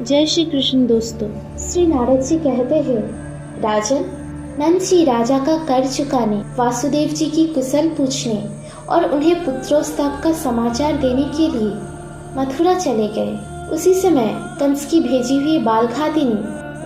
जय श्री कृष्ण दोस्तों। श्री नारद जी कहते हैं, राजन, नंद जी राजा का कर चुकाने, वासुदेव जी की कुशल पूछने और उन्हें पुत्रोत्साह का समाचार देने के लिए मथुरा चले गए। उसी समय कंस की भेजी हुई बालघातिनी,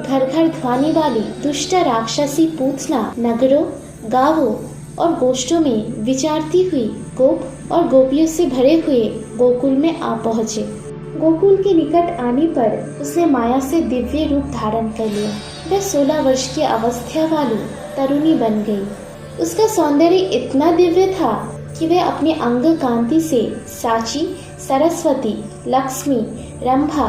घर घर ध्वनि वाली दुष्ट राक्षसी पूतना नगरों, गांवों और गोष्ठों में विचरती हुई गोप और गोपियों से भरे हुए गोकुल में आ पहुँचे। गोकुल के निकट आने पर उसने माया से दिव्य रूप धारण कर लिया। वह 16 वर्ष की अवस्था वाली तरुणी बन गई। उसका सौंदर्य इतना दिव्य था कि वह अपने अंग कांति से साची, सरस्वती, लक्ष्मी, रंभा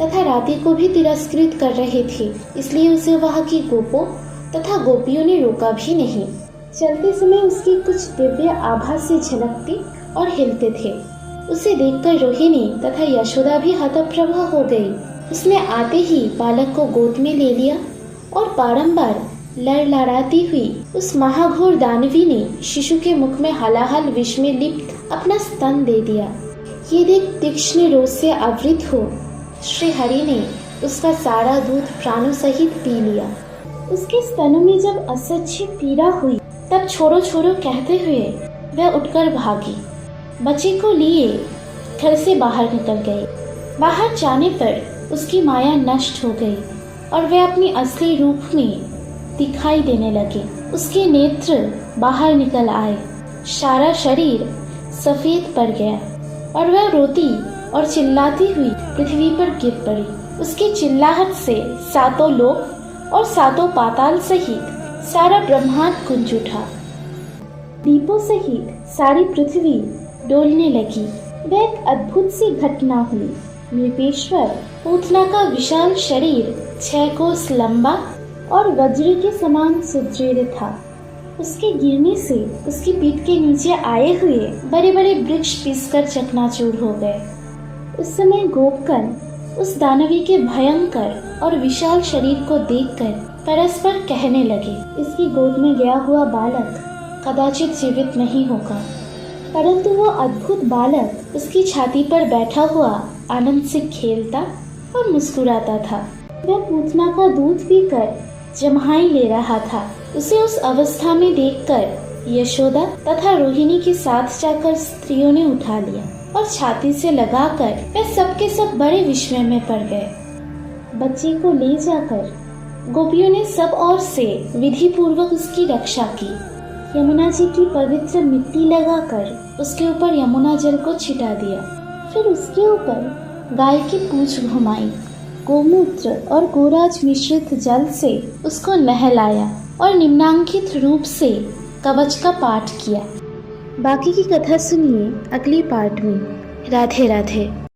तथा राधे को भी तिरस्कृत कर रहे थे। इसलिए उसे वहाँ की गोपों तथा गोपियों ने रोका भी नहीं। चलते समय उसकी कुछ दिव्य आभा से झलकते और हिलते थे। उसे देखकर रोहिणी तथा यशोदा भी हतप्रभा हो गई। उसने आते ही बालक को गोद में ले लिया और बारंबार लड़लड़ाती हुई उस महाघोर दानवी ने शिशु के मुख में हलाहल विष में लिप्त अपना स्तन दे दिया। ये देख तीक्ष्ण रोष से आवृत हो श्री हरि ने उसका सारा दूध प्राणों सहित पी लिया। उसके स्तनों में जब असह्य पीड़ा हुई तब छोड़ो छोड़ो कहते हुए वह उठकर भागी। बच्चे को लिए घर से बाहर निकल गए। बाहर जाने पर उसकी माया नष्ट हो गई और वह अपनी असली रूप में दिखाई देने लगे। उसके नेत्र बाहर निकल आए, सारा शरीर सफेद पड़ गया और वह रोती और चिल्लाती हुई पृथ्वी पर गिर पड़ी। उसकी चिल्लाहट से सातों लोक और सातों पाताल सहित सारा ब्रह्मांड गूंज उठा। दीपों सहित सारी पृथ्वी डोलने लगी। वह एक अद्भुत सी घटना हुई। नृपेश्वर पूतना का विशाल शरीर 6 कोस लंबा और वज्र के समान सुदृढ़ था। उसके गिरने से उसकी पीठ के नीचे आए हुए बड़े बड़े वृक्ष पिसकर चकनाचूर हो गए। उस समय गोपगण उस दानवी के भयंकर और विशाल शरीर को देखकर परस्पर कहने लगे, इसकी गोद में गया हुआ बालक कदाचित जीवित नहीं होगा। परंतु वो अद्भुत बालक उसकी छाती पर बैठा हुआ आनंद से खेलता और मुस्कुराता था। वह पूतना का दूध पीकर जम्हाई ले रहा था। उसे उस अवस्था में देखकर यशोदा तथा रोहिणी के साथ जाकर स्त्रियों ने उठा लिया और छाती से लगाकर वह सबके सब बड़े विस्मय में पड़ गए। बच्चे को ले जाकर गोपियों ने सब ओर से विधि पूर्वक उसकी रक्षा की। यमुना जी की पवित्र मिट्टी लगाकर उसके ऊपर यमुना जल को छिटा दिया। फिर उसके ऊपर गाय की पूंछ घुमाई, गोमूत्र और गोराज मिश्रित जल से उसको नहलाया और निम्नांकित रूप से कवच का पाठ किया। बाकी की कथा सुनिए अगली पार्ट में। राधे राधे।